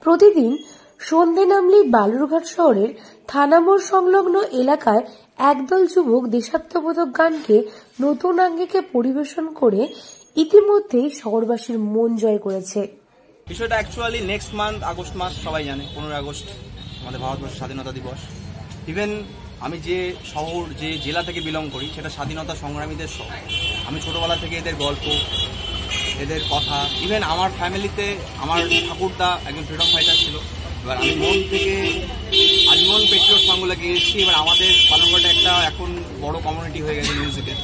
প্রতিদিন সন্ধে নামলেই বালুরঘাট শহরের থানামোড় সংলগ্ন এলাকায় একদল যুবক দেশাত্মবোধক গানকে নতুন আঙ্গিকে পরিবেশন করে ইতিমধ্যেই শহরবাসীর মন জয় করেছে। বিষয়টা অ্যাকচুয়ালি নেক্সট মান্থ আগস্ট মাস, সবাই জানে 15 আগস্ট আমাদের ভারতবর্ষের স্বাধীনতা দিবস। ইভেন আমি যে শহর যে জেলা থেকে বিলং করি সেটা স্বাধীনতা সংগ্রামীদের শহর। আমি ছোটবেলা থেকে এদের গল্প, এদের কথা, ইভেন আমার ফ্যামিলিতে আমার ঠাকুরদা একজন ফ্রিডম ফাইটার ছিল। এবার আমি মন থেকে আজীবন পেট্রিয়ট সঙ্গগুলো গিয়েছি। এবার আমাদের বালুরঘাটে একটা এখন বড় কমিউনিটি হয়ে গেছে মিউজিকে,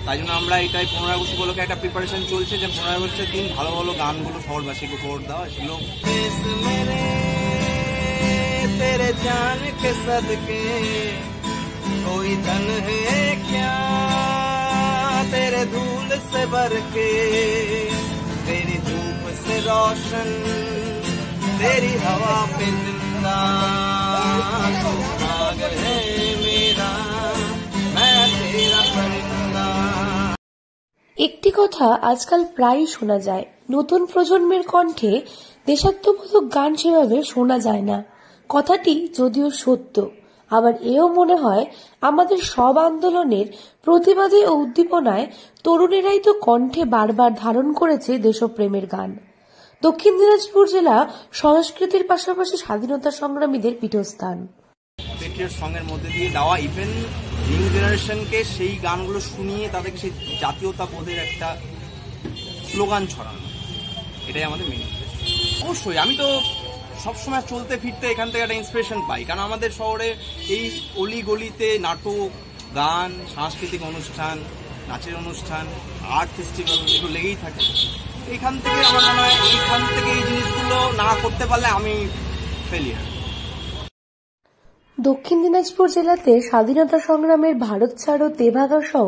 তাই জন্য আমরা এটাই 15 আগস্ট উপলক্ষে একটা প্রিপারেশন চলছে যে 15 আগস্টের দিন ভালো ভালো গানগুলো শহরবাসীকে উপহার দেওয়া। সেগুলো तेरे जान के सदके कोई धन है क्या, तेरे धूल से भर के, तेरी धूप से रोशन, तेरी हवा पे जिंदा, तू पागल है मेरा, मैं तेरा परिंदा। একটি কথা আজকাল প্রায়ই শোনা যায়, নতুন প্রজন্মের কণ্ঠে দেশাত্মবোধক গান সেভাবে শোনা যায় না। কথাটি যদিও সত্য, আবার এও মনে হয় আমাদের সব আন্দোলনের প্রতিবাদে ও উদ্দীপনায় তরুণেরাই তো কণ্ঠে বারবার ধারণ করেছে দেশপ্রেমের গান। দক্ষিণ দিনাজপুর জেলা সংস্কৃতির পাশাপাশি স্বাধীনতা সংগ্রামীদের পীঠস্থান। পেট্রিয়ট সঙ্গের মধ্যে দিয়ে দেওয়া, ইভেন নিউ জেনারেশনকে সেই গানগুলো শুনিয়ে তাদেরকে সেই জাতীয়তা বোধের একটা স্লোগান ছড়ানো, এটাই আমাদের মেন উদ্দেশ্য। অবশ্যই আমি তো সবসময় চলতে ফিরতে এখান থেকে একটা ইন্সপিরেশন পাই, কারণ আমাদের শহরে এই অলি গলিতে নাটক, গান, সাংস্কৃতিক অনুষ্ঠান, নাচের অনুষ্ঠান, আর্ট ফেস্টিভ্যাল এগুলো লেগেই থাকে। এখান থেকে আমার মনে হয় এইখান থেকে এই জিনিসগুলো না করতে পারলে আমি ফেলিয়ার। দক্ষিণ দিনাজপুর জেলাতে স্বাধীনতা সংগ্রামের ভারত ছাড়ো, তেভাগা সহ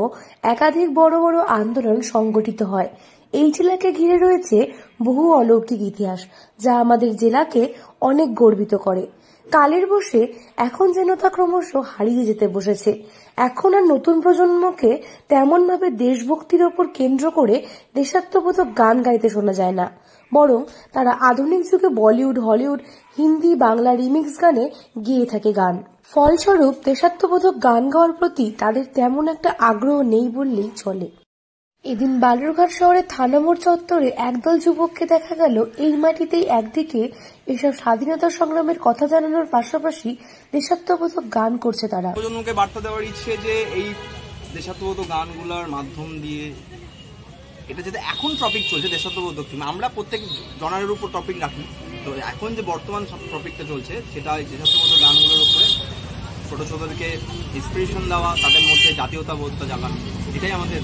একাধিক বড় বড় আন্দোলন সংগঠিত হয়। এই জেলাকে ঘিরে রয়েছে বহু অলৌকিক ইতিহাস, যা আমাদের জেলাকে অনেক গর্বিত করে। কালের বশে এখন যেন তা ক্রমশ হারিয়ে যেতে বসেছে। এখন আর নতুন প্রজন্মকে তেমন ভাবে দেশভক্তির ওপর কেন্দ্র করে দেশাত্মবোধক গান গাইতে শোনা যায় না, বরং তারা আধুনিক যুগে বলিউড, হলিউড, হিন্দি, বাংলা রিমিক্স গানে গেয়ে থাকে গান। ফলস্বরূপ দেশাত্মবোধক গান গাওয়ার প্রতি তাদের তেমন একটা আগ্রহ নেই বললেই চলে। এদিন বালুরঘাট শহরের থানামোড় চত্বরে একদল যুবককে দেখা গেল এই মাটিতেই একদিকে এসব স্বাধীনতা সংগ্রামের কথা জানানোর পাশাপাশি দেশাত্মবোধক গান করছে। তারা প্রজন্মকে বার্তা দেওয়ার ইচ্ছে যে এই দেশাত্মবোধক গানগুলোর মাধ্যম দিয়ে, এটা যেটা এখন টপিক চলছে দেশাত্মবোধক থিম, আমরা প্রত্যেক জনারের উপর টপিক রাখি, তো এখন যে বর্তমান টপিকটা চলছে সেটা দেশাত্মবোধক গানগুলোর উপরে ছোট ছোটদেরকে ইন্সপিরেশন দেওয়া, তাদের মধ্যে জাতীয়তা বোধটা জাগানো, এটাই আমাদের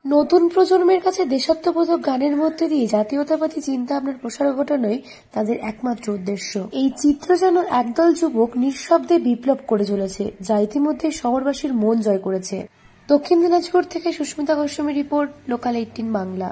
নতুন প্রজন্মের কাছে দেশাত্মবোধক গানের মধ্যে দিয়ে জাতীয়তাবাদী চিন্তা ভাবনার প্রসার ঘটানোই তাদের একমাত্র উদ্দেশ্য। এই চিত্র যেন একদল যুবক নিঃশব্দে বিপ্লব করে চলেছে, যা ইতিমধ্যে শহরবাসীর মন জয় করেছে। দক্ষিণ দিনাজপুর থেকে সুস্মিতা গোস্বামী রিপোর্ট, লোকাল 18 বাংলা।